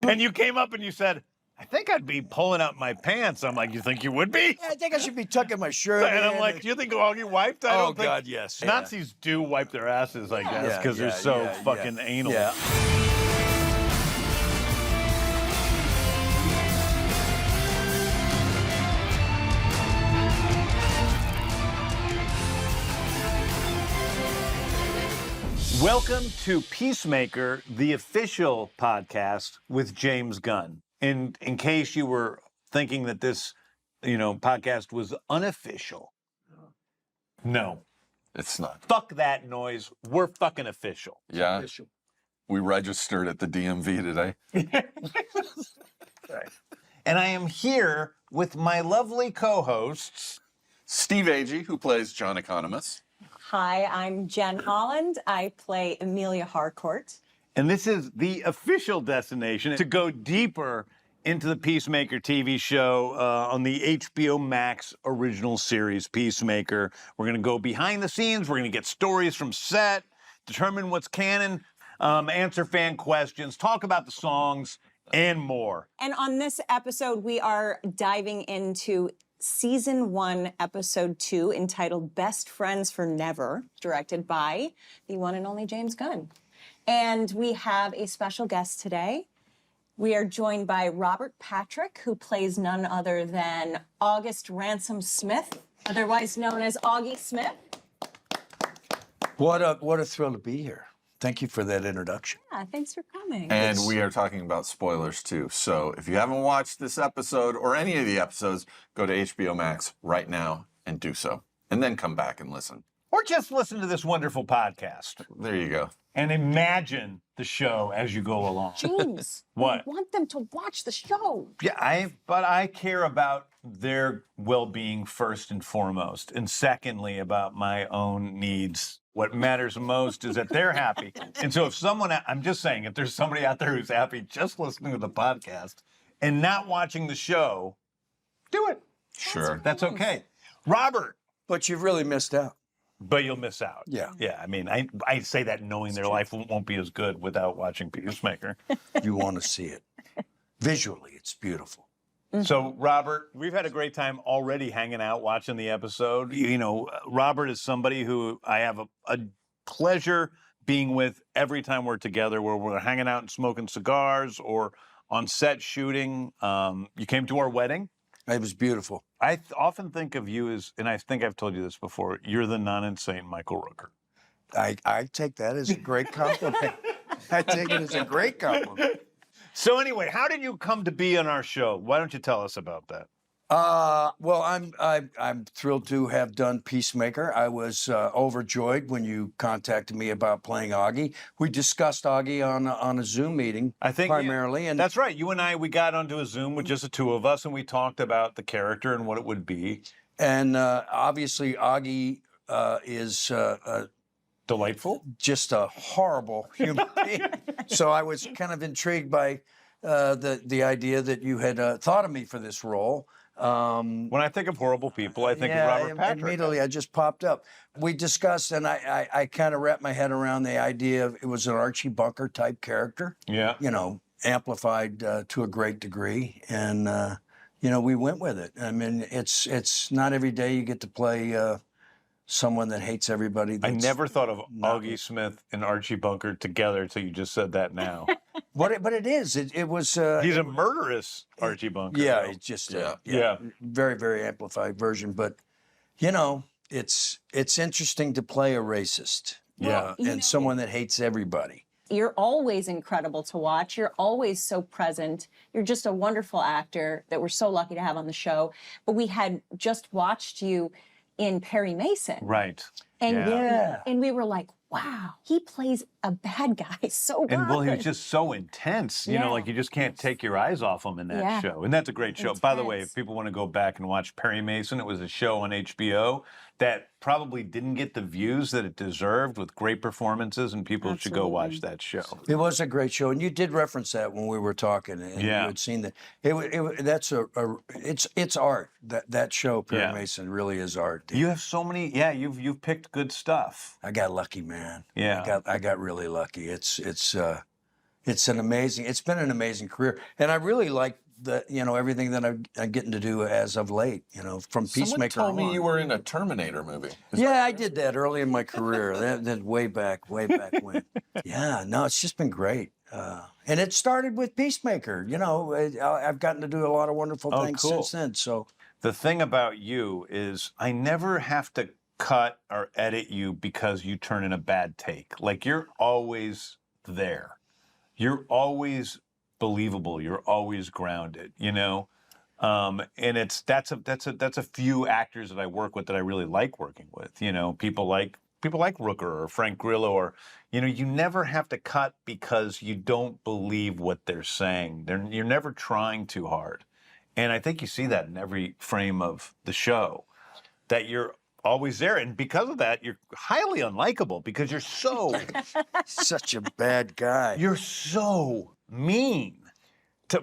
And you came up and you said, I think I'd be pulling up my pants. I'm like, you think you would be? Yeah, I think I should be tucking my shirt And I'm in. like, do you think Augie wiped? I don't think. God, yes. Nazis do wipe their asses, I guess, because Yeah, they're so yeah, fucking yeah. anal. Yeah. Welcome to Peacemaker, the official podcast with James Gunn. In case you were thinking that this, podcast was unofficial. No. It's not. Fuck that noise. We're fucking official. Yeah. We registered at the DMV today. Right. And I am here with my lovely co-hosts. Steve Agee, who plays John Economos. Hi, I'm Jen Holland. I play Emilia Harcourt. And this is the official destination to go deeper into the Peacemaker TV show on the HBO Max original series, Peacemaker. We're going to go behind the scenes. We're going to get stories from set, determine what's canon, answer fan questions, talk about the songs, and more. And on this episode, we are diving into Season 1, Episode 2, entitled Best Friends for Never, directed by the one and only James Gunn. And we have a special guest today. We are joined by Robert Patrick, who plays none other than August Ransom Smith, otherwise known as Auggie Smith. What a thrill to be here. Thank you for that introduction. Yeah, thanks for coming. And we are talking about spoilers too. So if you haven't watched this episode or any of the episodes, go to HBO Max right now and do so. And then come back and listen. Or just listen to this wonderful podcast There you go. and imagine the show as you go along. James, What? we want them to watch the show. Yeah, but I care about their well-being first and foremost, and secondly about my own needs. What matters most is that they're happy. And so I'm just saying, if there's somebody out there who's happy just listening to the podcast and not watching the show, do it. Sure. That's okay. Robert. But you've really missed out. But you'll miss out. Yeah. Yeah, I mean, I say that knowing their life won't be as good without watching Peacemaker. You want to see it. Visually, it's beautiful. So, Robert, we've had a great time already hanging out, watching the episode. Robert is somebody who I have a pleasure being with every time we're together, where we're hanging out and smoking cigars or on set shooting. You came to our wedding. It was beautiful. I often think of you as, and I think I've told you this before, you're the non-insane Michael Rooker. I take that as a great compliment. I take it as a great compliment. So anyway, how did you come to be on our show? Why don't you tell us about that? Well, I'm thrilled to have done Peacemaker. I was overjoyed when you contacted me about playing Aggie. We discussed Aggie on a Zoom meeting, I think primarily, and that's right. You and I, we got onto a Zoom with just the two of us, and we talked about the character and what it would be. And obviously Aggie is Delightful. just a horrible human being. So I was kind of intrigued by the idea that you had thought of me for this role. When I think of horrible people, I think of Robert Patrick. Immediately, I just popped up. We discussed, and I kind of wrapped my head around the idea of it was an Archie Bunker type character. Yeah. Amplified to a great degree, and we went with it. I mean, it's not every day you get to play someone that hates everybody. I never thought of Auggie Smith and Archie Bunker together until you just said that now. But it is. It was. He's a murderous Archie Bunker. Yeah, though. it's just Yeah. very, very amplified version. But it's interesting to play a racist. Yeah. And someone that hates everybody. You're always incredible to watch. You're always so present. You're just a wonderful actor that we're so lucky to have on the show. But we had just watched you in Perry Mason. Right. And we were like, wow, he plays a bad guy so good. And well, he was just so intense, like you just can't take your eyes off him in that show. And that's a great show. By the way, if people want to go back and watch Perry Mason, it was a show on HBO that probably didn't get the views that it deserved, with great performances, and people should go watch that show. It was a great show, and you did reference that when we were talking, and you had seen that. It's art. That show, Perry Mason, really is art. You have so many. Yeah, you've picked good stuff. I got lucky, man. Yeah, I got really lucky. It's It's been an amazing career. And I really like everything that I'm getting to do as of late, from Someone Peacemaker told me on. you were in a Terminator movie. Yeah, I did that early in my career. That way back when. Yeah, no, it's just been great. And it started with Peacemaker. I've gotten to do a lot of wonderful things cool. since then. So The thing about you is I never have to cut or edit you because you turn in a bad take. Like, you're always there. You're always believable. You're always grounded, and that's a few actors that I work with that I really like working with. People like Rooker or Frank Grillo, or you never have to cut because you don't believe what they're saying. You're never trying too hard, and I think you see that in every frame of the show, that you're always there, and because of that, you're highly unlikable because you're so such a bad guy. you're so mean.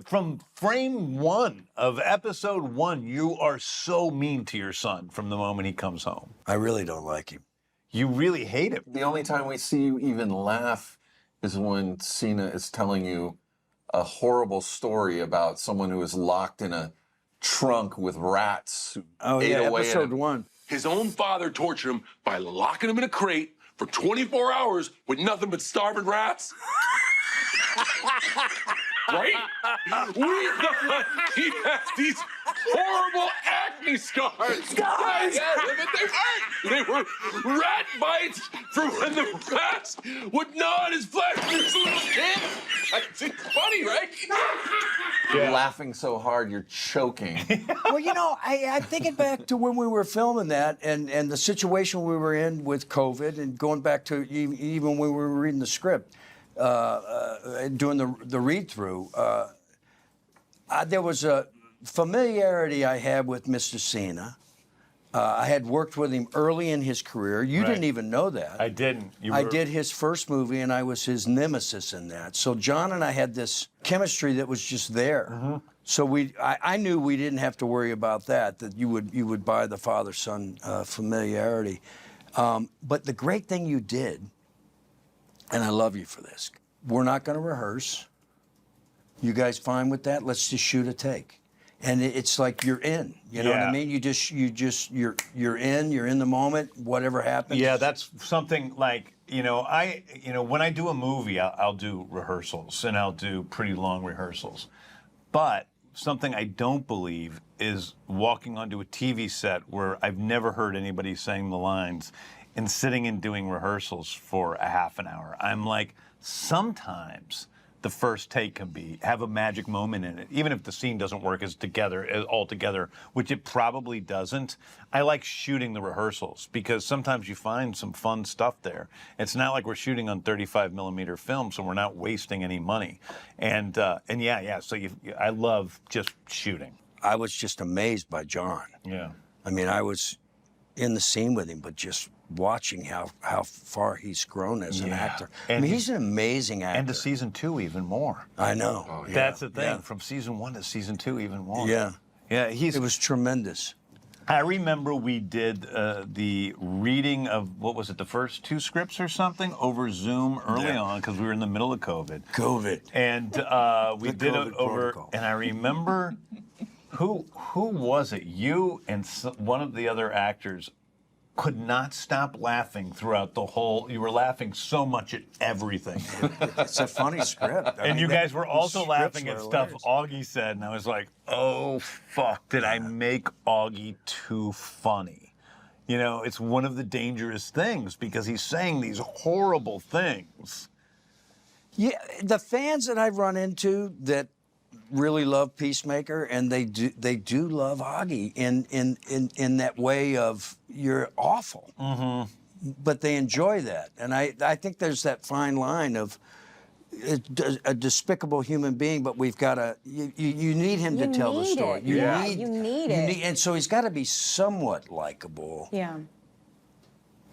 From frame 1 of episode 1, you are so mean to your son from the moment he comes home. I really don't like him. You really hate him. The only time we see you even laugh is when Cena is telling you a horrible story about someone who is locked in a trunk with rats who Oh ate yeah, away at episode him. 1. His own father tortured him by locking him in a crate for 24 hours with nothing but starving rats. Right? We thought he has these horrible acne scars. Guys, but they weren't. They were rat bites from when the rats would gnaw on his flesh when he was a little kid. It's funny, right? You're laughing so hard, you're choking. Well, I'm thinking back to when we were filming that and the situation we were in with COVID, and going back to even when we were reading the script, doing the read-through. There was a familiarity I had with Mr. Cena. I had worked with him early in his career. You Right. didn't even know that. I didn't. I did his first movie, and I was his nemesis in that. So John and I had this chemistry that was just there. Mm-hmm. So I knew we didn't have to worry about that. That you would buy the father-son familiarity. But the great thing you did, and I love you for this, we're not going to rehearse. You guys fine with that? Let's just shoot a take. And it's like you're in. You know what I Yeah. mean? You're in. You're in the moment. Whatever happens. Yeah, that's something like, when I do a movie, I'll do rehearsals, and I'll do pretty long rehearsals. But something I don't believe is walking onto a TV set where I've never heard anybody saying the lines and sitting and doing rehearsals for a half an hour. I'm like, sometimes the first take can have a magic moment in it, even if the scene doesn't work all together, which it probably doesn't. I like shooting the rehearsals because sometimes you find some fun stuff there. It's not like we're shooting on 35 millimeter film, so we're not wasting any money. And yeah. So I love just shooting. I was just amazed by John. Yeah. I mean, I was in the scene with him, but just watching how far he's grown as an actor. And he's an amazing actor. And to season 2 even more. I know. Yeah, That's the thing. yeah. From season 1 to season 2 even more. Yeah. Yeah. It was tremendous. I remember we did the reading of, what was it, the first 2 scripts or something over Zoom early on because we were in the middle of COVID. And we did it COVID over, protocol. and I remember, who was it? You and one of the other actors could not stop laughing throughout the whole, you were laughing so much at everything. It's a funny script. And you guys were also laughing at stuff hilarious. Auggie said, and I was like, oh, fuck, did I make Auggie too funny? It's one of the dangerous things because he's saying these horrible things. Yeah, the fans that I've run into that really love Peacemaker, and they do love Agee in that way of you're awful, but they enjoy that, and I think there's that fine line of a despicable human being, but we've got to you need him to tell the need story. it. You need it. And so he's got to be somewhat likable. Yeah.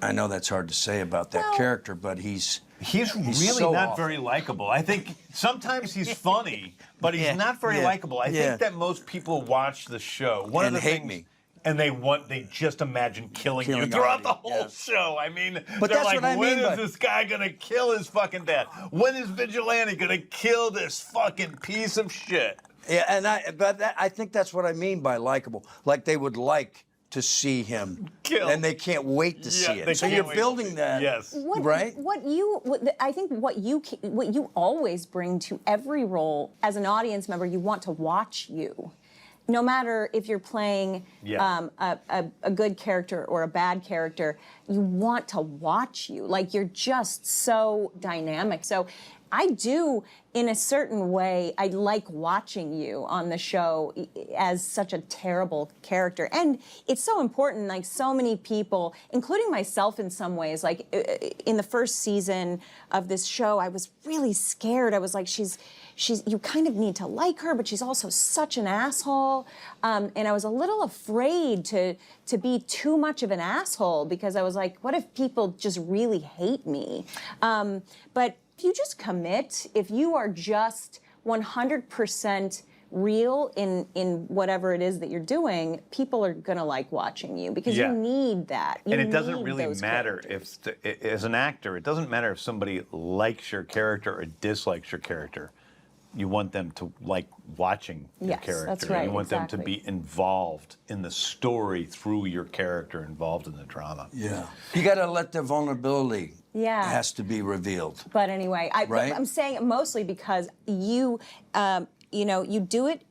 I know that's hard to say about that character, but he's really so not awful. very likable. I think sometimes he's funny, but he's not very likable. I think that most people watch the show. One of And the hate things, me. and they just imagine killing you Killing throughout Agee, the whole yes. show. I mean, But they're that's like, what I when mean is by- this guy gonna kill his fucking dad? When is Vigilante gonna kill this fucking piece of shit? Yeah, and I think that's what I mean by likable. Like they would like to see him, Kill. and they can't wait to see they it. So can't you're wait to building see it. that, Yes. right? I think what you always bring to every role as an audience member, you want to watch you. No matter if you're playing a good character or a bad character, you want to watch you. Like you're just so dynamic. So I do, in a certain way, I like watching you on the show as such a terrible character. And it's so important, like so many people, including myself in some ways, like in the first season of this show, I was really scared. I was like, you kind of need to like her, but she's also such an asshole. And I was a little afraid to be too much of an asshole because I was like, what if people just really hate me? But if you just commit, if you are just 100% real in whatever it is that you're doing, people are gonna like watching you because you need that. You And it doesn't need really those matter characters. as an actor, it doesn't matter if somebody likes your character or dislikes your character. You want them to like watching your Yes, character. that's right, You want them to exactly. be involved in the story through your character, involved in the drama. Yeah. You got to let their vulnerability Yeah. has to be revealed. But anyway, Right? I'm saying it mostly because you do it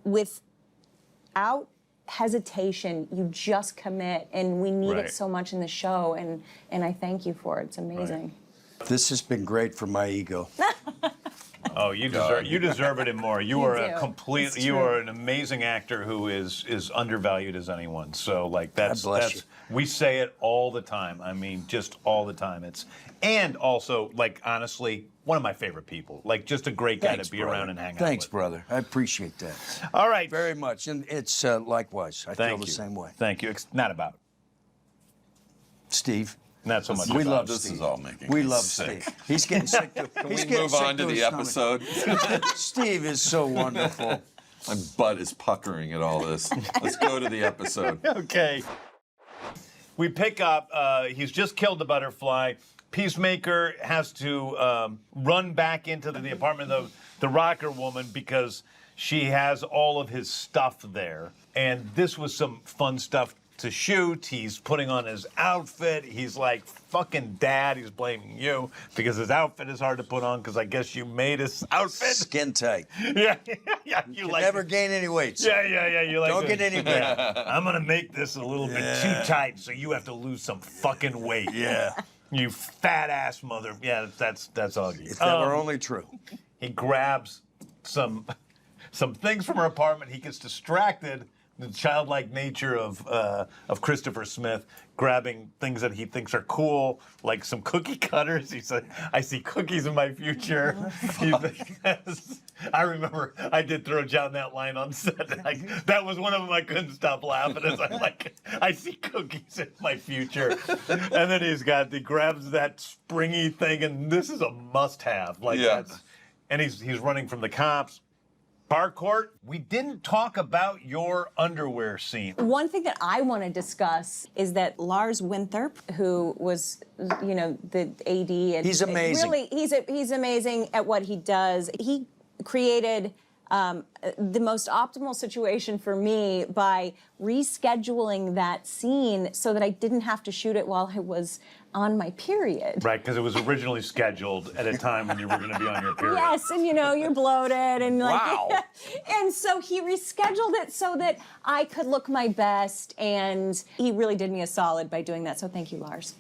without hesitation. You just commit, and we need Right. it so much in the show, and I thank you for it. It's amazing. This has been great for my ego. Oh, you deserve it and more. You are a do. complete. It's You true. are an amazing actor who is undervalued as anyone. So like that's bless you. we say it all the time. I mean, just all the time. And also like honestly, one of my favorite people. Like just a great guy Thanks, to be brother. around and hang out Thanks, with. brother. I appreciate that All right. very much. And it's likewise. I feel Thank the you. same way. Thank you. It's not about. Steve. Not so much. We about. love This Steve. is all making we me love sick. Steve. He's getting sick. Can He's we getting move sick on to his the stomach. episode? Steve is so wonderful. My butt is puckering at all this. Let's go to the episode. Okay. We pick up, he's just killed the butterfly. Peacemaker has to run back into the apartment of the rocker woman because she has all of his stuff there. And this was some fun stuff to shoot. He's putting on his outfit. He's like, fucking dad, he's blaming you because his outfit is hard to put on because I guess you made his outfit. Skin tight. Yeah. You like Never gain any weight. son. Yeah. You like Don't this. get any better. Yeah. I'm gonna make this a little bit too tight, so you have to lose some fucking weight. Yeah. You fat ass mother. Yeah, that's Augie. If that were only true. He grabs some things from her apartment. He gets distracted. The childlike nature of Christopher Smith grabbing things that he thinks are cool, like some cookie cutters. He said, "I see cookies in my future." I remember I did throw down that line on set. That was one of them I couldn't stop laughing as I'm like, "I see cookies in my future," and then he grabs that springy thing, and this is a must-have. Like Yeah. and he's running from the cops. Harcourt, we didn't talk about your underwear scene. One thing that I want to discuss is that Lars Winthrop, who was, the AD, and He's amazing. Really, he's amazing at what he does. He created the most optimal situation for me by rescheduling that scene so that I didn't have to shoot it while I was on my period. Right, because it was originally scheduled at a time when you were going to be on your period. Yes, and you're bloated and like, Wow. and so he rescheduled it so that I could look my best, and he really did me a solid by doing that. So thank you, Lars.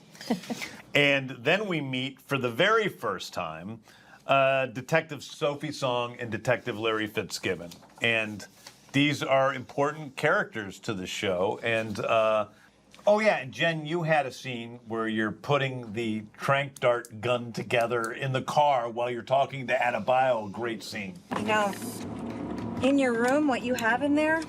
And then we meet for the very first time Detective Sophie Song and Detective Larry Fitzgibbon. And these are important characters to the show. And, and Jen, you had a scene where you're putting the tranq dart gun together in the car while you're talking to Adebayo. A great scene. In your room, what you have in there,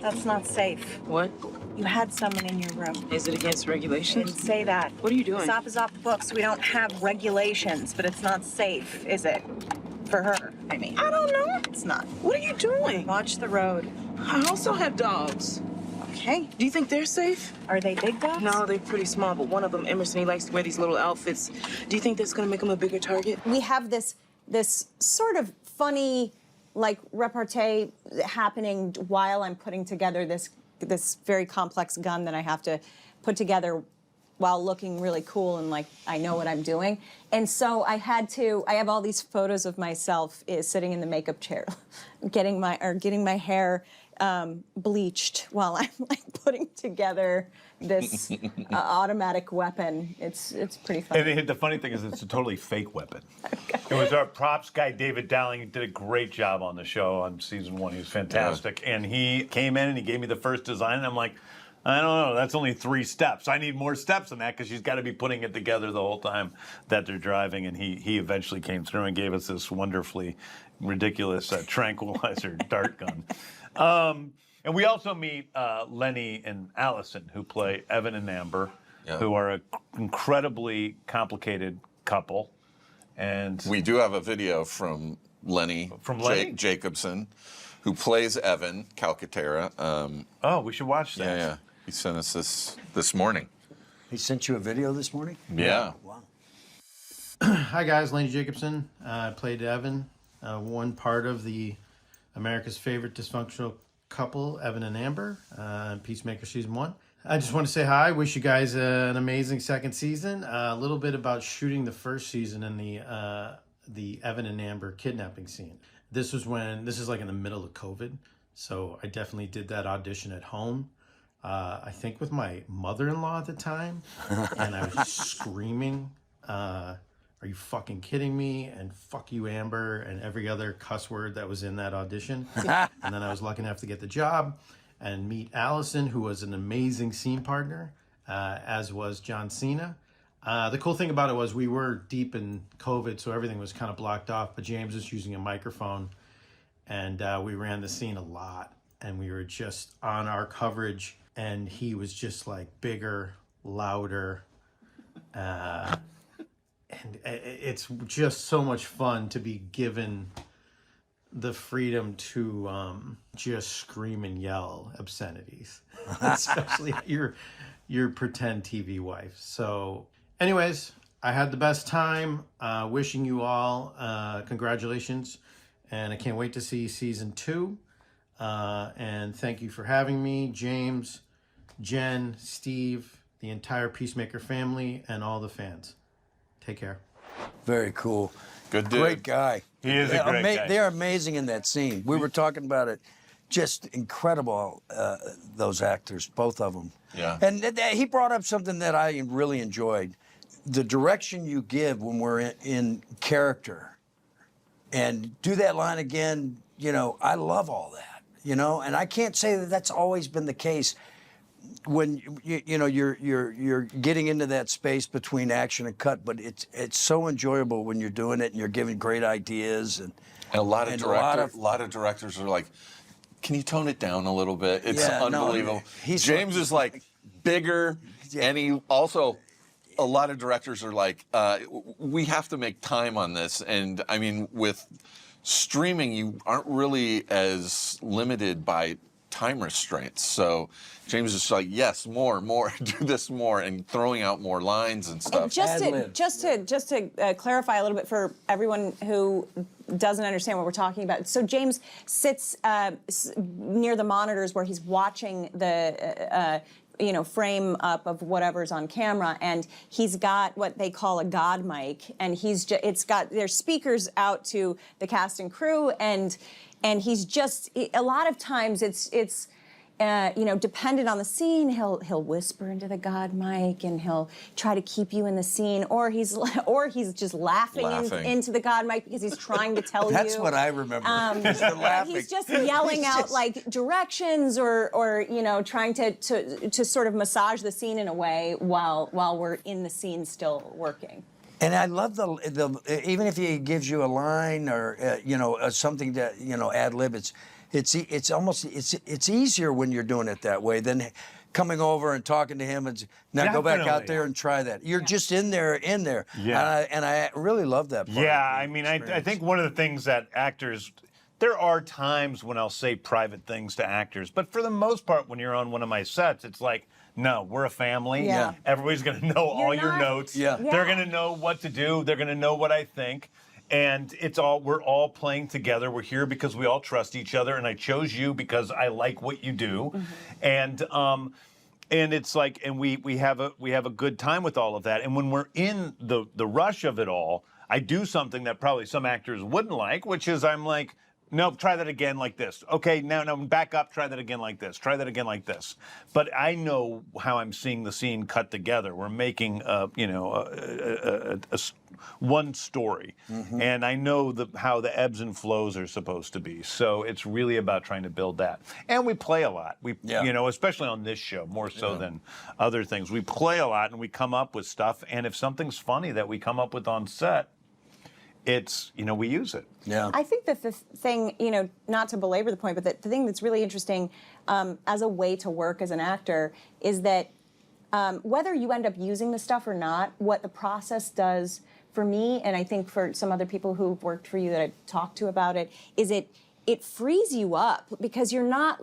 that's not safe. What? You had someone in your room. Is it against Didn't regulations? say that. What are you doing? Stop is off the books. We don't have regulations, but it's not safe, is it? For her, I mean. I don't know. It's not. What are you doing? Watch the road. I also have dogs. Okay. Do you think they're safe? Are they big dogs? No, they're pretty small, but one of them, Emerson, he likes to wear these little outfits. Do you think that's gonna make him a bigger target? We have this sort of funny, like, repartee happening while I'm putting together this very complex gun that I have to put together while looking really cool and like I know what I'm doing. And so I have all these photos of myself sitting in the makeup chair, getting my hair bleached while I'm like putting together this automatic weapon. It's pretty funny. And the funny thing is, it's a totally fake weapon. It was our props guy, David Dowling, who did a great job on the show on season 1. He was fantastic. And he came in and he gave me the first design, and I'm like, I don't know, that's only 3 steps. I need more steps than that because she's got to be putting it together the whole time that they're driving. And he eventually came through and gave us this wonderfully ridiculous tranquilizer dart gun. And we also meet Lenny and Allison, who play Evan and Amber, who are an incredibly complicated couple. And we do have a video from Lenny, Jacobson, who plays Evan Calcaterra. Oh, we should watch that. Yeah. He sent us this morning. He sent you a video this morning? Yeah. Wow. Hi guys, Lenny Jacobson. I played Evan, one part of the America's Favorite Dysfunctional Couple, Evan and Amber, Peacemaker season 1. I just want to say hi. Wish you guys an amazing second season. A little bit about shooting the first season and the Evan and Amber kidnapping scene. This is like in the middle of COVID, so I definitely did that audition at home. I think with my mother-in-law at the time, and I was just screaming, "Are you fucking kidding me?" and "Fuck you, Amber," and every other cuss word that was in that audition. And then I was lucky enough to get the job and meet Allison, who was an amazing scene partner, as was John Cena. The cool thing about it was we were deep in COVID, so everything was kind of blocked off, but James was using a microphone, and we ran the scene a lot, and we were just on our coverage, and he was just like bigger, louder, and it's just so much fun to be given the freedom to just scream and yell obscenities, especially your pretend TV wife. So anyways, I had the best time. Wishing you all congratulations, and I can't wait to see season 2. And thank you for having me, James, Jen, Steve, the entire Peacemaker family, and all the fans. Take care. Very cool. Good dude. Great guy. He is a great guy. They're amazing in that scene. We were talking about it. Just incredible, those actors, both of them. Yeah. And he brought up something that I really enjoyed. The direction you give when we're in character. And do that line again, I love all that, And I can't say that that's always been the case. When you're getting into that space between action and cut, but it's so enjoyable when you're doing it and you're giving great ideas and a lot of directors are like, can you tone it down a little bit? It's unbelievable. James is like bigger, and he also. A lot of directors are like, we have to make time on this, and I mean, with streaming, you aren't really as limited by time restraints. So James is like, yes, more, do this more, and throwing out more lines and stuff. And just to clarify a little bit for everyone who doesn't understand what we're talking about. So James sits near the monitors where he's watching the frame up of whatever's on camera, and he's got what they call a god mic, and there's speakers out to the cast and crew, and he's just a lot of times it's dependent on the scene, he'll whisper into the god mic and he'll try to keep you in the scene, or he's just laughing. Into the god mic because he's trying to tell you. That's what I remember. Laughing. He's just yelling out like directions or trying to sort of massage the scene in a way while we're in the scene still working. And I love the even if he gives you a line or something that ad lib, it's almost easier when you're doing it that way than coming over and talking to him and now go back out there and try that. You're just in there. Yeah. And I really love that part. Yeah, I mean, I think one of the things that actors there are times when I'll say private things to actors, but for the most part, when you're on one of my sets, it's like, no, we're a family. Yeah. Everybody's going to know all your notes. Yeah. They're going to know what to do. They're going to know what I think. And we're all playing together. We're here because we all trust each other. And I chose you because I like what you do. And it's like, and we have a good time with all of that. And when we're in the rush of it all, I do something that probably some actors wouldn't like, which is I'm like, no, try that again like this. Okay, now back up, try that again like this. Try that again like this. But I know how I'm seeing the scene cut together. We're making, one story. And I know how the ebbs and flows are supposed to be. So it's really about trying to build that. And we play a lot. Especially on this show, more so than other things. We play a lot and we come up with stuff. And if something's funny that we come up with on set, it's, we use it. Yeah. I think that the thing, not to belabor the point, but the thing that's really interesting as a way to work as an actor is that whether you end up using the stuff or not, what the process does for me, and I think for some other people who've worked for you that I've talked to about it, is it frees you up because you're not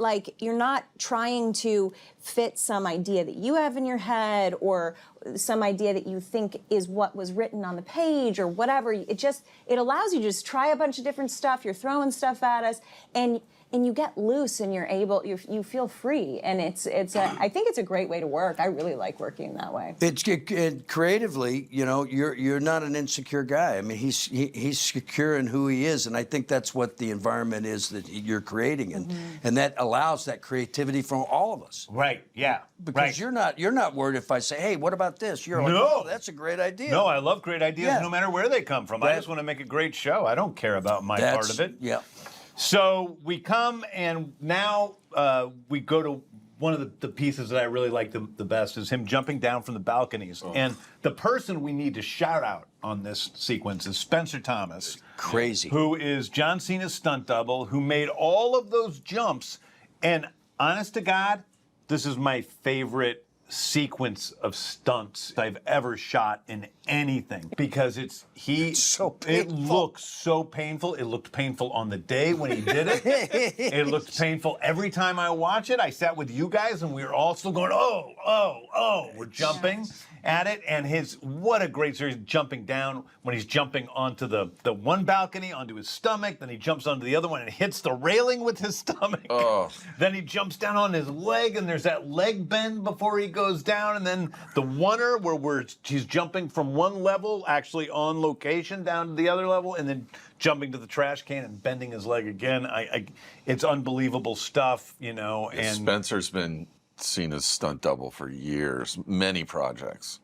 trying to fit some idea that you have in your head or some idea that you think is what was written on the page or whatever. It allows you to just try a bunch of different stuff. You're throwing stuff at us and you get loose and you feel free. And I think it's a great way to work. I really like working that way. Creatively, you're not an insecure guy. I mean, he's secure in who he is, and I think that's what the environment is that you're creating, and that allows that creativity from all of us. Right. Yeah. Because you're not worried if I say, hey, what about this? You're like, No. oh, that's a great idea. No, I love great ideas no matter where they come from. I just want to make a great show. I don't care about my part of it. Yeah. So we come and now we go to one of the pieces that I really like the best is him jumping down from the balconies. And the person we need to shout out on this sequence is Spencer Thomas. Crazy. Who is John Cena's stunt double, who made all of those jumps. And honest to God, this is my favorite sequence of stunts I've ever shot in anything because it's so painful. It looks so painful. It looked painful on the day when he did it. It looked painful every time I watch it. I sat with you guys and we were all still going, oh, we're jumping at it. And what a great series, jumping down when he's jumping onto the one balcony, onto his stomach, then he jumps onto the other one and hits the railing with his stomach. Oh. Then he jumps down on his leg and there's that leg bend before he goes down, and then the oneer where he's jumping from one level, actually on location, down to the other level, and then jumping to the trash can and bending his leg again. It's unbelievable stuff, And Spencer's been seen as stunt double for years, many projects.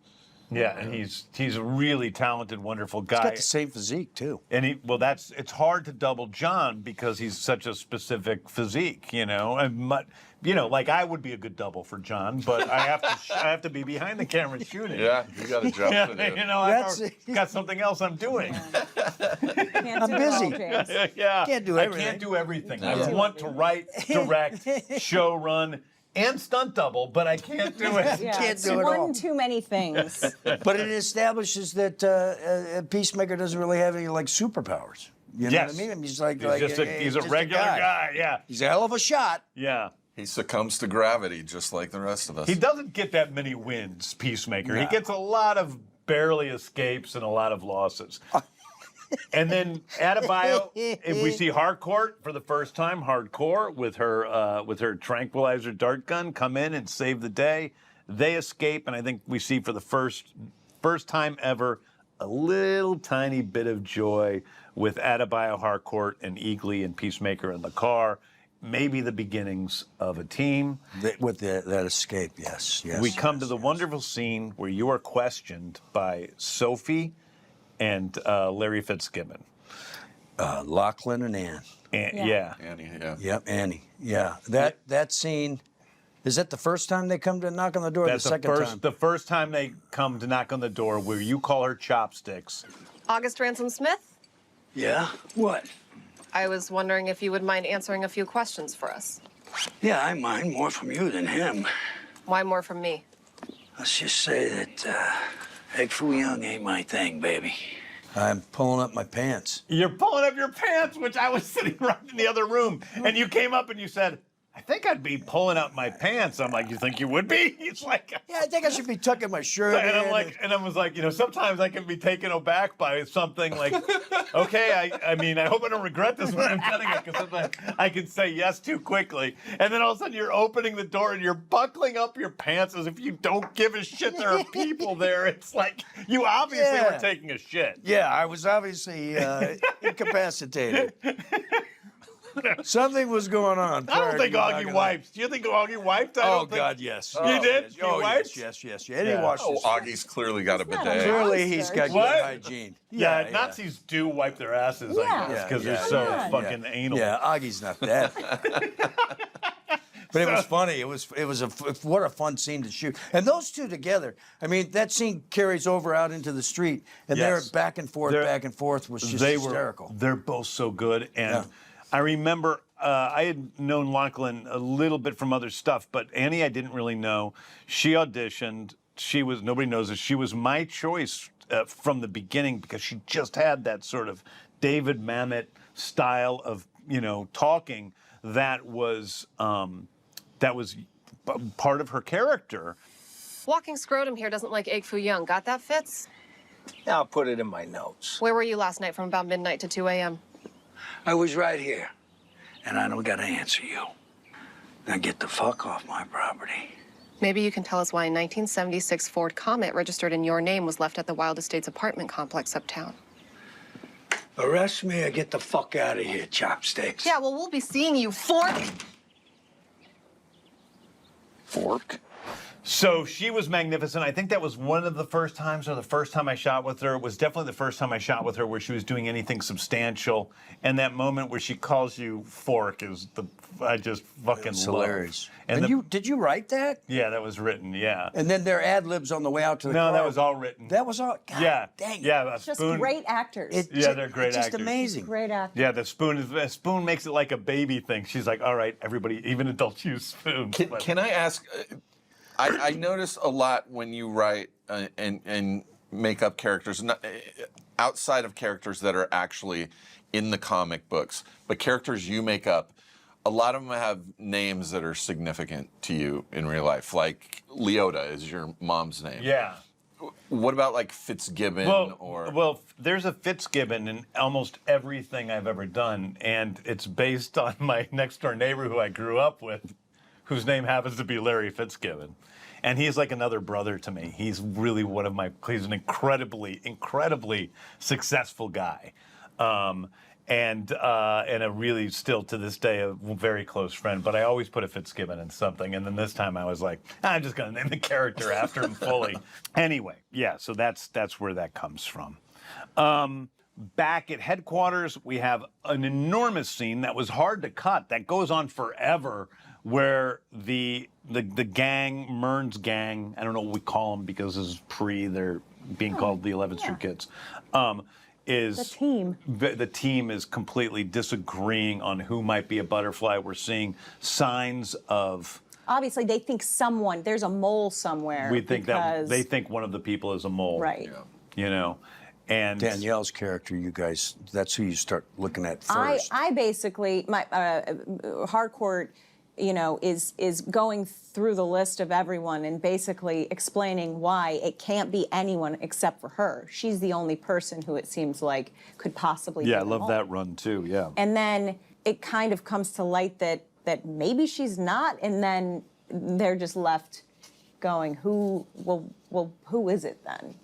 Yeah, and he's a really talented, wonderful guy. He's got the same physique too. And it's hard to double John because he's such a specific physique, like I would be a good double for John, but I have to be behind the camera shooting. Yeah, you got to jump to do. I've got something else I'm doing. I'm busy. Yeah, Can't do everything. I can't do everything. I want to write, direct, show, run, and stunt double, but I can't do it. Yeah, Can't do it one all. too many things. But it establishes that Peacemaker doesn't really have any superpowers. You know what I mean? He's he's a regular guy. Yeah, he's a hell of a shot. Yeah. He succumbs to gravity just like the rest of us. He doesn't get that many wins, Peacemaker. No. He gets a lot of barely escapes and a lot of losses. And then Adebayo, we see Harcourt for the first time, hardcore, with her tranquilizer dart gun come in and save the day. They escape, and I think we see for the first time ever a little tiny bit of joy with Adebayo, Harcourt, and Agee and Peacemaker in the car. Maybe the beginnings of a team. With that escape, yes. We come to the wonderful scene where you are questioned by Sophie and Larry Fitzgibbon. Lachlan and Ann. Annie, yeah. Yep, Annie. Yeah. That scene, is that the first time they come to knock on the door or the second time? The first time they come to knock on the door where you call her Chopsticks. August Ransom Smith? Yeah? What? I was wondering if you would mind answering a few questions for us. Yeah, I mind more from you than him. Why more from me? Let's just say that egg foo young ain't my thing, baby. I'm pulling up my pants. You're pulling up your pants, which I was sitting right in the other room. And you came up and you said, I think I'd be pulling up my pants. I'm like, you think you would be? He's like, Yeah, I think I should be tucking my shirt and I'm in. like, and I was like, sometimes I can be taken aback by something like, okay, I mean, I hope I don't regret this when I'm cutting it, because sometimes I can say yes too quickly. And then all of a sudden you're opening the door and you're buckling up your pants as if you don't give a shit there are people there. It's like, you obviously were taking a shit. Yeah, I was obviously incapacitated. Something was going on. I don't think Augie wipes. Do you think Augie wiped? Oh, God, yes. You did? Oh, You wiped? yes. And he washed his Augie's clearly got a bidet. Clearly, he's got good What? hygiene. Yeah, Nazis do wipe their asses, I guess, because they're so fucking anal. Yeah, Augie's not that. But it was funny. It was what a fun scene to shoot. And those two together, I mean, that scene carries over out into the street, and Yes. they're back and forth was just hysterical. They're both so good, and I remember I had known Lachlan a little bit from other stuff, but Annie I didn't really know. She auditioned. She was, nobody knows this, she was my choice from the beginning because she just had that sort of David Mamet style of, talking that was part of her character. Walking scrotum here doesn't like egg foo young. Got that, Fitz? I'll put it in my notes. Where were you last night from about midnight to 2 a.m.? I was right here, and I don't gotta answer you. Now get the fuck off my property. Maybe you can tell us why a 1976 Ford Comet registered in your name was left at the Wild Estates apartment complex uptown. Arrest me or get the fuck out of here, chopsticks. Yeah, well, we'll be seeing you, Fork. Fork? So she was magnificent. I think that was one of the first times, or the first time I shot with her. It was definitely the first time I shot with her where she was doing anything substantial. And that moment where she calls you Fork is I just fucking love. Hilarious. And Did you write that? Yeah, that was written. Yeah. And then their ad libs on the way out to the No, car. that was all written. That was all. God, Yeah. dang it. Yeah. Just great actors. They're great just actors. amazing. Great actors. Yeah, the spoon makes it like a baby thing. She's like, all right, everybody, even adults use spoons. Can I ask? I notice a lot when you write and make up characters, outside of characters that are actually in the comic books, but characters you make up. A lot of them have names that are significant to you in real life, like Leota is your mom's name. Yeah. What about like Fitzgibbon Well, there's a Fitzgibbon in almost everything I've ever done, and it's based on my next door neighbor who I grew up with, whose name happens to be Larry Fitzgibbon. And he's like another brother to me. He's really he's an incredibly successful guy. And a really, still to this day, a very close friend. But I always put a Fitzgibbon in something. And then this time I was like, I'm just going to name the character after him fully. Anyway, yeah, so that's where that comes from. Back at headquarters, we have an enormous scene that was hard to cut, that goes on forever, where the gang, Mern's gang, I don't know what we call them because this is they're being called the 11th Street Kids, is the team. The team is completely disagreeing on who might be a butterfly. We're seeing signs of. Obviously, they think there's a mole somewhere. We think that they think one of the people is a mole. Right. Yeah. And Danielle's character, you guys, that's who you start looking at first. I basically, my Harcourt, is going through the list of everyone and basically explaining why it can't be anyone except for her. She's the only person who it seems like could possibly. Yeah, be I love that run too. Yeah. And then it kind of comes to light that maybe she's not, and then they're just left going, who is it then?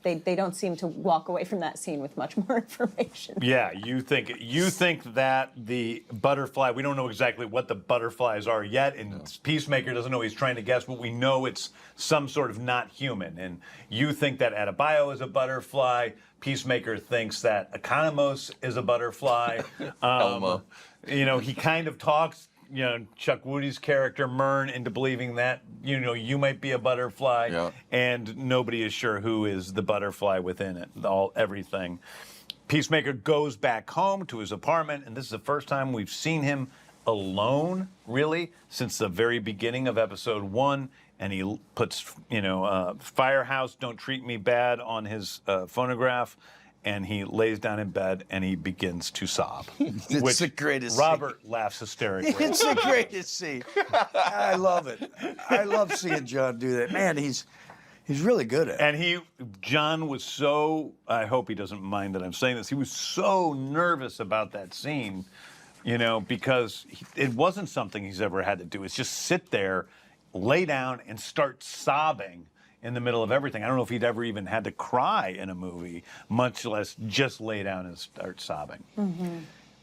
They don't seem to walk away from that scene with much more information. Yeah, you think that the butterfly, we don't know exactly what the butterflies are yet, and Peacemaker doesn't know, he's trying to guess, but we know it's some sort of not human. And you think that Adebayo is a butterfly, Peacemaker thinks that Economos is a butterfly. Elmo. He kind of talks, Chuck Woody's character, Mern, into believing that, you might be a butterfly, and nobody is sure who is the butterfly within it, everything. Peacemaker goes back home to his apartment, and this is the first time we've seen him alone, really, since the very beginning of episode 1, and he puts, Firehouse, Don't Treat Me Bad on his phonograph, and he lays down in bed and he begins to sob. It's the greatest Robert laughs hysterically. It's the greatest scene. I love it. I love seeing John do that. Man, he's really good at it. And John was so, I hope he doesn't mind that I'm saying this, he was so nervous about that scene, you know, because it wasn't something he's ever had to do. It's just sit there, lay down, and start sobbing in the middle of everything. I don't know if he'd ever even had to cry in a movie, much less just lay down and start sobbing. Mm-hmm.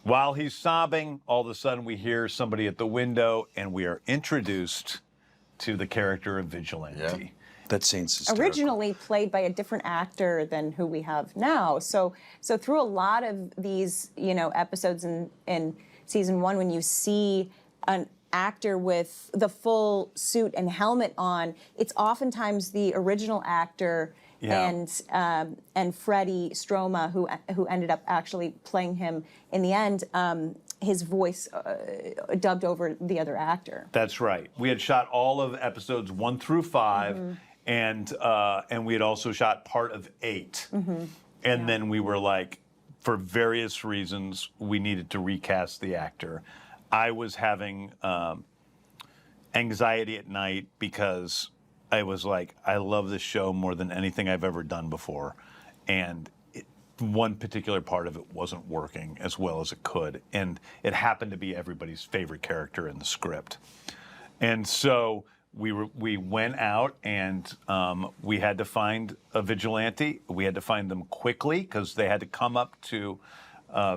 While he's sobbing, all of a sudden we hear somebody at the window, and we are introduced to the character of Vigilante. Yeah. That scene's hysterical. Originally played by a different actor than who we have now. So through a lot of these, you know, episodes in season 1, when you see an actor with the full suit and helmet on, it's oftentimes the original actor and Freddie Stroma, who ended up actually playing him in the end. His voice dubbed over the other actor. That's right. We had shot all of episodes 1 through 5, and we had also shot part of 8. And then we were like, for various reasons, we needed to recast the actor. I was having anxiety at night because I was like, I love this show more than anything I've ever done before. And one particular part of it wasn't working as well as it could. And it happened to be everybody's favorite character in the script. And so we went out and we had to find a vigilante. We had to find them quickly because they had to come up to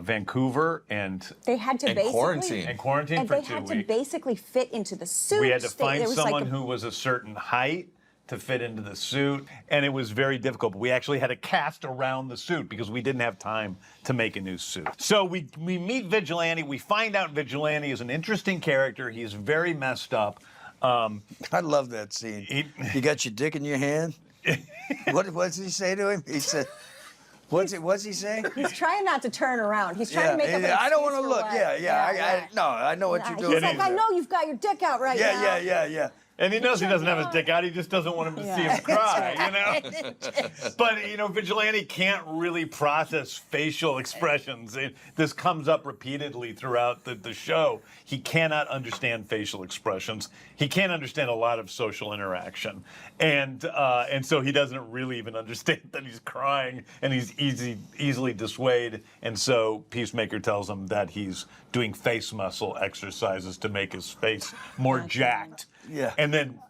Vancouver and they had to quarantine. And quarantine and for 2 they had weeks. to basically fit into the suit. We had to find There was someone like who was a certain height to fit into the suit, and it was very difficult. But we actually had to cast around the suit because we didn't have time to make a new suit. So we meet Vigilante. We find out Vigilante is an interesting character. He's very messed up. I love that scene. You got your dick in your hand? What does he say to him? He said, what's he saying? He's trying not to turn around. He's trying to make up an I don't want to excuse for look. what- No, I know what you're doing. He's like, I know you've got your dick out right now. Yeah. And he knows he doesn't have his dick out. He just doesn't want him to see him cry, you know? But, you know, Vigilante can't really process facial expressions. This comes up repeatedly throughout the show. He cannot understand facial expressions. He can't understand a lot of social interaction. And so he doesn't really even understand that he's crying, and he's easily dissuaded. And so Peacemaker tells him that he's doing face muscle exercises to make his face more jacked. Yeah. And then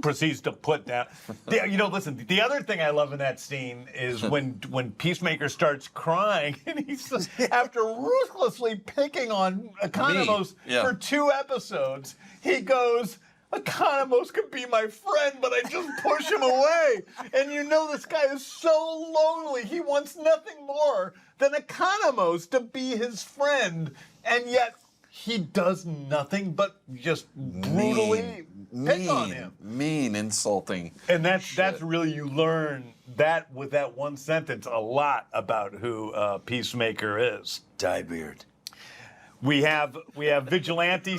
proceeds to put down. You know, listen, the other thing I love in that scene is when Peacemaker starts crying and he's just, after ruthlessly picking on Economos for 2 episodes, he goes, Economos could be my friend, but I just push him away. And you know this guy is so lonely. He wants nothing more than Economos to be his friend. And yet he does nothing but just brutally pick on him. Mean, insulting. And that's really, you learn that with that one sentence a lot about who Peacemaker is. Diebeard. We have Vigilante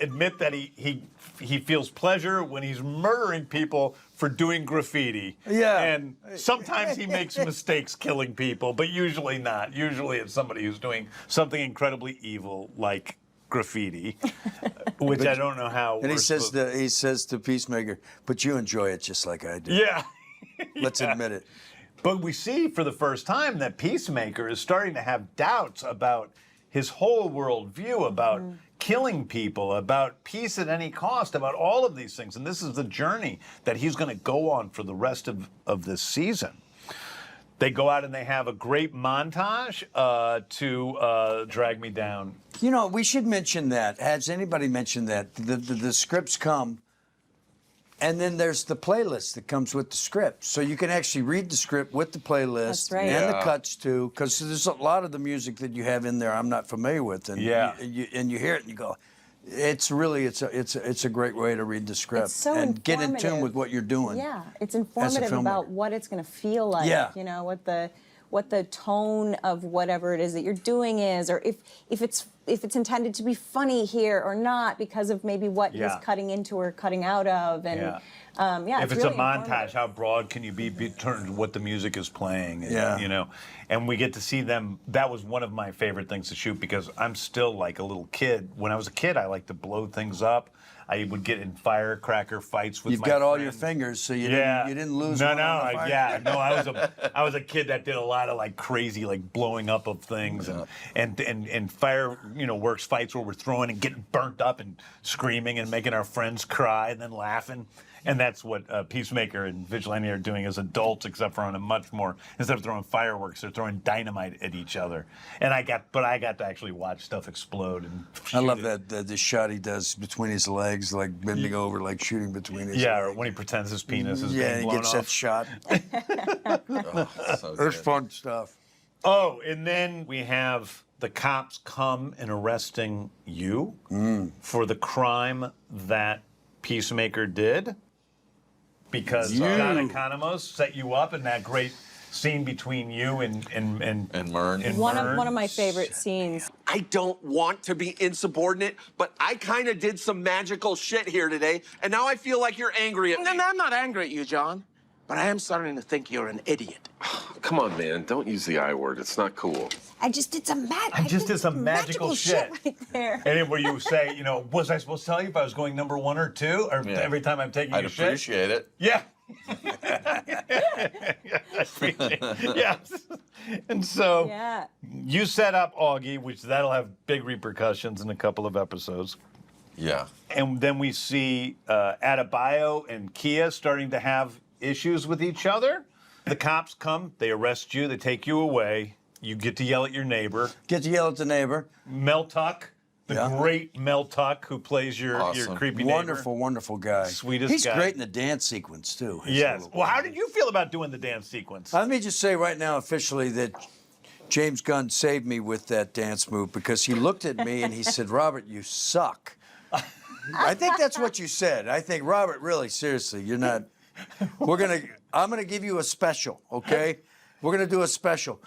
admit that he feels pleasure when he's murdering people for doing graffiti. Yeah. And sometimes he makes mistakes killing people, but usually not. Usually it's somebody who's doing something incredibly evil like graffiti, which I don't know how. And he says to Peacemaker, but you enjoy it just like I do. Yeah. Let's admit it. But we see for the first time that Peacemaker is starting to have doubts about his whole worldview, about killing people, about peace at any cost, about all of these things. And this is the journey that he's going to go on for the rest of this season. They go out and they have a great montage to drag me down. You know, we should mention that. Has anybody mentioned that? The scripts come, and then there's the playlist that comes with the script. So you can actually read the script with the playlist. That's right. And the cuts, too, because there's a lot of the music that you have in there I'm not familiar with. And you hear it and you go, it's a great way to read the script. It's so and get in tune informative. with what you're doing. Yeah, it's informative about what it's going to feel like. Yeah. You know, what the tone of whatever it is that you're doing is, or if it's intended to be funny here or not because of maybe what he's cutting into or cutting out of, and Yeah, if it's really a montage, informative. how broad can you be turned to what the music is playing? And, Yeah. you know, and we get to see them. That was one of my favorite things to shoot because I'm still like a little kid. When I was a kid, I liked to blow things up. I would get in firecracker fights with You've my got all friends. your fingers, so you Yeah. didn't lose No, one no, on the fire. I was a kid that did a lot of like crazy like blowing up of things and fire, you know, works fights where we're throwing and getting burnt up and screaming and making our friends cry and then laughing. And that's what Peacemaker and Vigilante are doing as adults, except for on a much more, instead of throwing fireworks, they're throwing dynamite at each other. And I got to actually watch stuff explode. And I love shoot it. that the shot he does between his legs, like bending over, like shooting between his Yeah, or legs. when he pretends his penis is Yeah, being he blown gets off. that shot. So There's good. fun stuff. Oh, and then we have the cops come and arresting you for the crime that Peacemaker did because John Economos set you up in that great scene between you and Mern. One of my favorite scenes. I don't want to be insubordinate, but I kind of did some magical shit here today, and now I feel like you're angry at me. No, I'm not angry at you, John, but I am starting to think you're an idiot. Come on, man. Don't use the I word. It's not cool. I just did some magical shit right there. And then where you say, you know, was I supposed to tell you if I was going number 1 or 2, or every time I'm taking I'd your shit? appreciate it. Yeah. Yes. And so Yeah. you set up Augie, which that'll have big repercussions in a couple of episodes. Yeah. And then we see Adebayo and Kia starting to have issues with each other. The cops come, they arrest you, they take you away. You get to yell at your neighbor. Get to yell at the neighbor. Mel Tuck, the great Mel Tuck, who plays your Awesome. creepy neighbor. Wonderful, wonderful guy. Sweetest He's guy. great in the dance sequence, too. His Yes. little- Well, how did you feel about doing the dance sequence? Let me just say right now, officially, that James Gunn saved me with that dance move because he looked at me and he said, "Robert, you suck." I think that's what you said. I think, Robert, really, seriously, you're not. I'm gonna give you a special, okay? We're gonna do a special.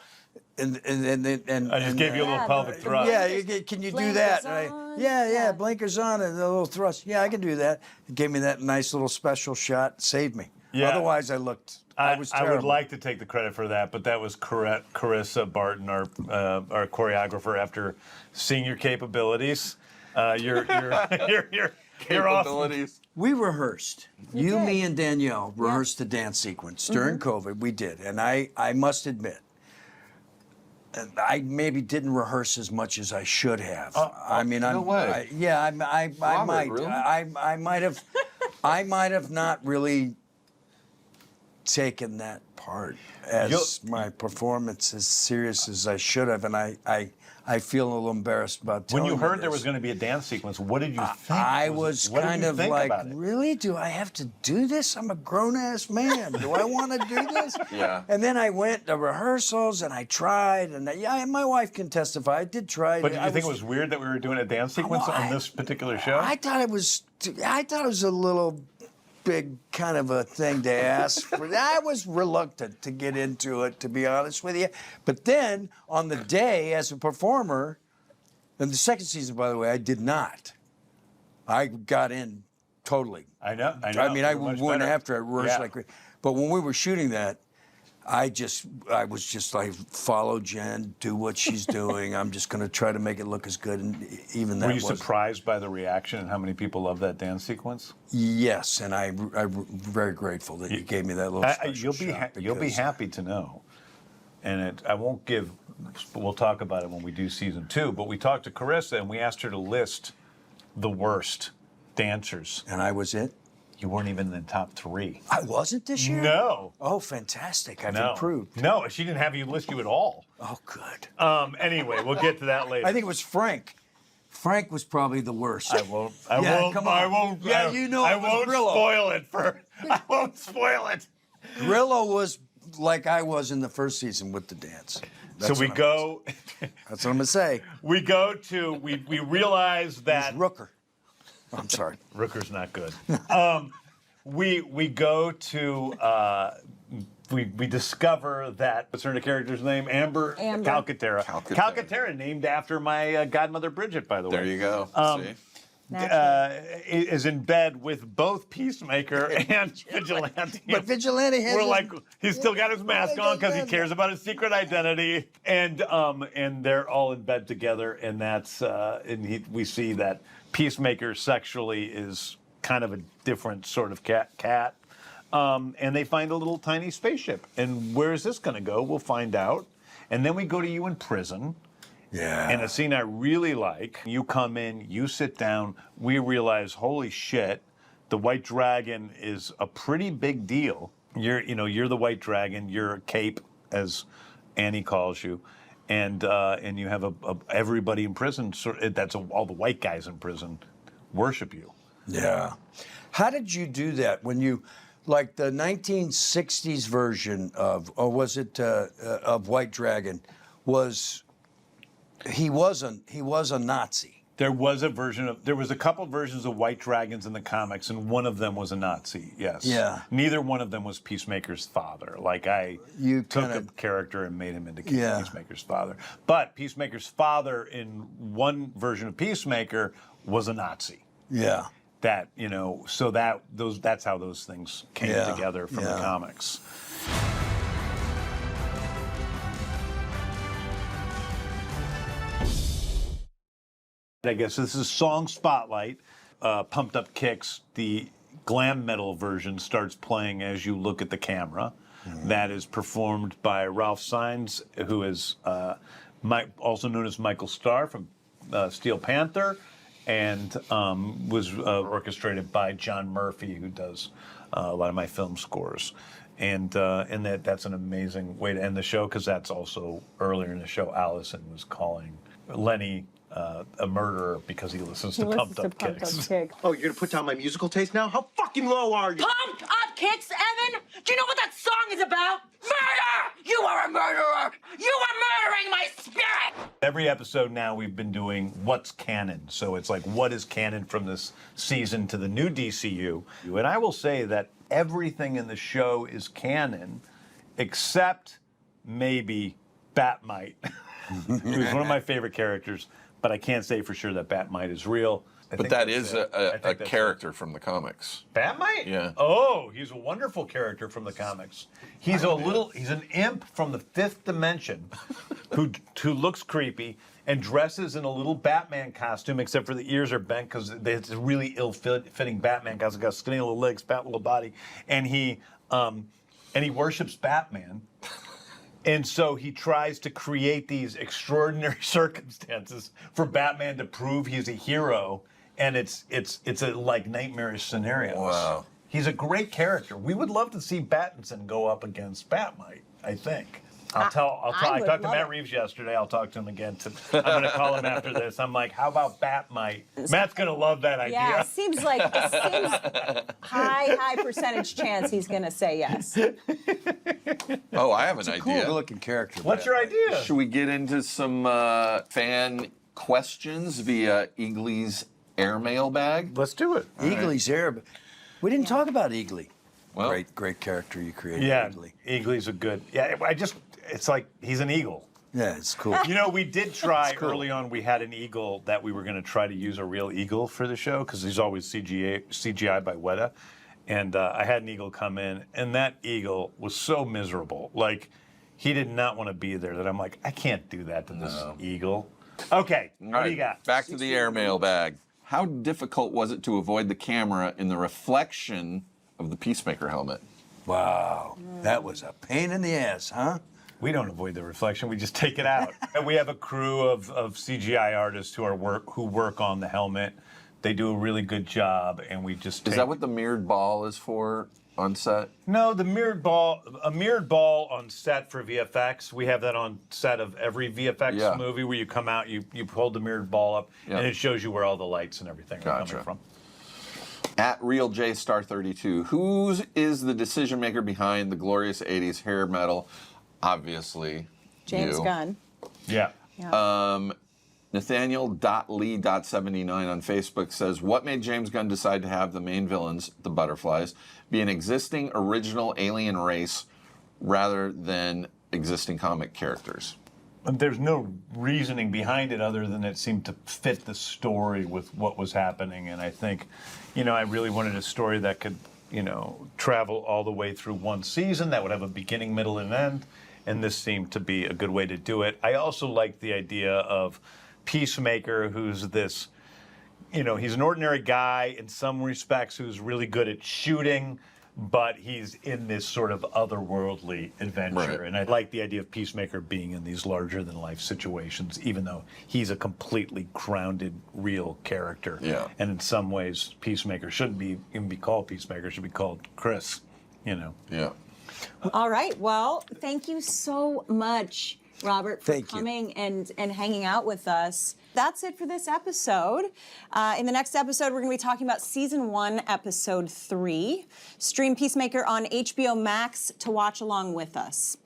And I just gave you a little pelvic thrust. Yeah, can you do that? Yeah, blinkers on and a little thrust. Yeah, I can do that. He gave me that nice little special shot, saved me. Yeah. Otherwise, I was terrible. I would like to take the credit for that, but that was Carissa Barton, our choreographer. After seeing your capabilities, your Capabilities. We rehearsed. You, did. me, and Danielle rehearsed the dance sequence during COVID. We did, and I must admit, I maybe didn't rehearse as much as I should have. I mean, no way. I might. really? I might have not really taken that part as my performance as serious as I should have, and I feel a little embarrassed about telling When you heard this. there was going to be a dance sequence, what did you think? I was What did kind you of think like, about it? really? Do I have to do this? I'm a grown-ass man. Do I want to do this? Yeah. And then I went to rehearsals and I tried, and my wife can testify. I did try. But did you think it was weird that we were doing a dance sequence on this particular show? I thought it was a little big kind of a thing to ask for. I was reluctant to get into it, to be honest with you. But then on the day, as a performer, and the second season, by the way, I did not. I got in totally. I know. I mean, I You're much went better. after. I rehearsed Yeah. like crazy. But when we were shooting that, I was just like, follow Jen, do what she's doing. I'm just going to try to make it look as good. And even that Were you was. surprised by the reaction and how many people love that dance sequence? Yes, and I'm very grateful that you gave me that little special You'll be happy to know. And I won't give. We'll talk about it when we do season 2. But we talked to Carissa and we asked her to list the worst dancers. And I was it. You weren't even in the top 3. I wasn't this year? No. Oh, fantastic. I've No. improved. No, she didn't have you list you at all. Oh, good. Anyway, we'll get to that later. I think it was Frank. Frank was probably the worst. I won't. I won't. Yeah, you know I it was won't Grillo. spoil it I won't spoil it. Grillo was like I was in the first season with the dance. So we go. That's what I'm gonna say. We go to. We realize that Rooker. I'm sorry. Rooker's not good. We go to. We discover that, what's her character's name? Amber Calcaterra. Calcaterra. Calcaterra, named after my godmother Bridget, by the way. There you go. See? is in bed with both Peacemaker and Vigilante. But Vigilante has We're like, he's still got his mask on because he cares about his secret identity, and they're all in bed together, and that's we see that Peacemaker sexually is kind of a different sort of cat. And they find a little tiny spaceship. And where is this going to go? We'll find out. And then we go to you in prison. Yeah. And a scene I really like. You come in, you sit down. We realize, holy shit, the White Dragon is a pretty big deal. You're the White Dragon. You're a cape, as Annie calls you. And you have everybody in prison. All the white guys in prison worship you. Yeah. How did you do that when you, like the 1960s version of, or was it of White Dragon, he was a Nazi. There was a couple versions of White Dragons in the comics, and one of them was a Nazi. Yes. Yeah. Neither one of them was Peacemaker's father. Like You took kinda- a character and made him into Yeah. Peacemaker's father. But Peacemaker's father in one version of Peacemaker was a Nazi. Yeah. That so that's how those things came together from the comics. I guess this is Song Spotlight. Pumped Up Kicks, the glam metal version starts playing as you look at the camera. Mm-hmm. That is performed by Ralph Fiennes, who is also known as Michael Starr from Steel Panther, and was orchestrated by John Murphy, who does a lot of my film scores. And that's an amazing way to end the show, because that's also earlier in the show, Allison was calling Lenny a murderer because he listens to Pumped Up Kicks. Oh, you're gonna put down my musical taste now? How fucking low are you? Pumped Up Kicks, Evan? Do you know what that song is about? Murder! You are a murderer! You are murdering my spirit! Every episode now we've been doing what's canon. So it's like, what is canon from this season to the new DCU? And I will say that everything in the show is canon, except maybe Batmite, who's one of my favorite characters. But I can't say for sure that Batmite is real. But that is a character from the comics. Batmite? Yeah. Oh, he's a wonderful character from the comics. He's an imp from the fifth dimension who looks creepy and dresses in a little Batman costume, except for the ears are bent because it's a really ill-fitting Batman costume. Got skinny little legs, fat little body, and he worships Batman. And so he tries to create these extraordinary circumstances for Batman to prove he's a hero, and it's a like nightmarish scenarios. Wow. He's a great character. We would love to see Pattinson go up against Batmite, I think. I talked to Matt Reeves yesterday. I'll talk to him again. I'm going to call him after this. I'm like, how about Batmite? Matt's going to love that idea. Yeah, it seems high percentage chance he's going to say yes. Oh, I have an It's a idea. cool-looking character. What's your idea? Should we get into some fan questions via Eagly's airmail bag? Let's do it. Eagly's air. We didn't talk about Eagly. Well, Great character you created. Yeah, Eagly. Eagly's a good. Yeah, it's like he's an eagle. Yeah, it's cool. We did try early on. We had an eagle that we were going to try to use a real eagle for the show because he's always CGI by Weta. And I had an eagle come in, and that eagle was so miserable. Like, he did not want to be there. That I'm like, I can't do that to this eagle. Okay, what do you got? Back to the airmail bag. How difficult was it to avoid the camera in the reflection of the Peacemaker helmet? Wow, that was a pain in the ass, huh? We don't avoid the reflection; we just take it out. And we have a crew of CGI artists who work on the helmet. They do a really good job, and we just. Is that what the mirrored ball is for on set? No, a mirrored ball on set for VFX. We have that on set of every VFX movie where you come out, you hold the mirrored ball up, and it shows you where all the lights and everything are coming from. At RealJStar32, who is the decision maker behind the glorious 80s hair metal? Obviously, James Gunn. Yeah. Nathaniel.lee.79 on Facebook says, what made James Gunn decide to have the main villains, the butterflies, be an existing original alien race rather than existing comic characters? there's no reasoning behind it other than it seemed to fit the story with what was happening. And I think, I really wanted a story that could, travel all the way through one season, that would have a beginning, middle, and end. And this seemed to be a good way to do it. I also liked the idea of Peacemaker, who's this, he's an ordinary guy in some respects who's really good at shooting, but he's in this sort of otherworldly adventure. Right. And I like the idea of Peacemaker being in these larger-than-life situations, even though he's a completely grounded, real character. Yeah. And in some ways, Peacemaker shouldn't even be called Peacemaker, should be called Chris, Yeah. All right. Well, thank you so much, Robert, for coming and hanging out with us. That's it for this episode. In the next episode, we're going to be talking about Season 1, Episode 3. Stream Peacemaker on HBO Max to watch along with us.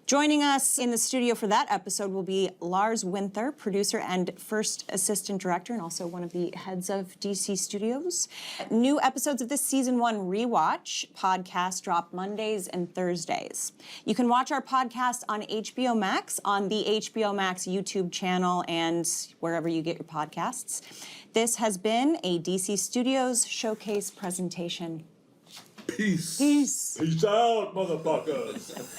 Joining us in the studio for that episode will be Lars Winther, producer and first assistant director, and also one of the heads of DC Studios. New episodes of this Season 1 Rewatch podcast drop Mondays and Thursdays. You can watch our podcast on HBO Max, on the HBO Max YouTube channel, and wherever you get your podcasts. This has been a DC Studios Showcase presentation. Peace. Peace. Peace out, motherfuckers.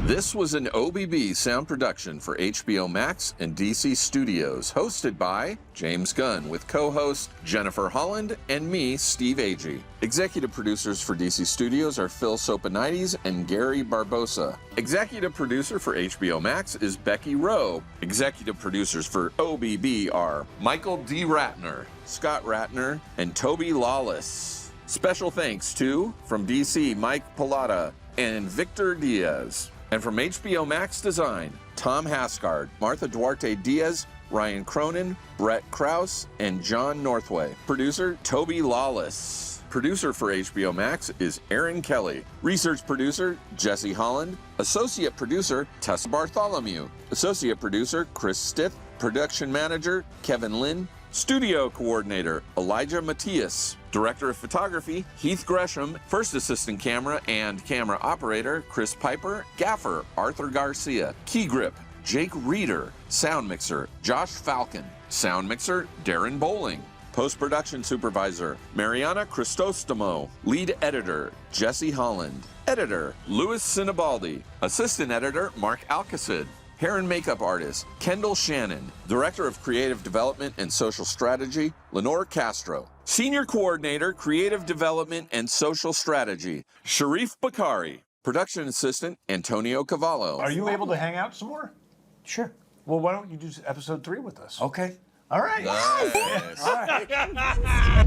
This was an OBB sound production for HBO Max and DC Studios, hosted by James Gunn, with co-host Jennifer Holland and me, Steve Agee. Executive producers for DC Studios are Phil Soponides and Gary Barbosa. Executive producer for HBO Max is Becky Rowe. Executive producers for OBB are Michael D. Ratner, Scott Ratner, and Toby Lawless. Special thanks to, from DC, Mike Pilata and Victor Diaz. And from HBO Max Design, Tom Haskard, Martha Duarte Diaz, Ryan Cronin, Brett Krause, and John Northway. Producer, Toby Lawless. Producer for HBO Max is Aaron Kelly. Research producer, Jesse Holland. Associate producer, Tessa Bartholomew. Associate producer, Chris Stith. Production manager, Kevin Lynn. Studio coordinator, Elijah Matias. Director of photography, Heath Gresham. First assistant camera and camera operator, Chris Piper. Gaffer, Arthur Garcia. Key grip, Jake Reeder. Sound mixer, Josh Falcon. Sound mixer, Darren Bowling. Post-production supervisor, Mariana Cristostomo. Lead editor, Jesse Holland. Editor, Louis Sinibaldi. Assistant editor, Mark Alcacid. Hair and makeup artist, Kendall Shannon. Director of Creative Development and Social Strategy, Lenore Castro. Senior Coordinator, Creative Development and Social Strategy, Sharif Bakari. Production Assistant, Antonio Cavallo. Are you able to hang out some more? Sure. Well, why don't you do episode 3 with us? Okay. All right. Nice. All right.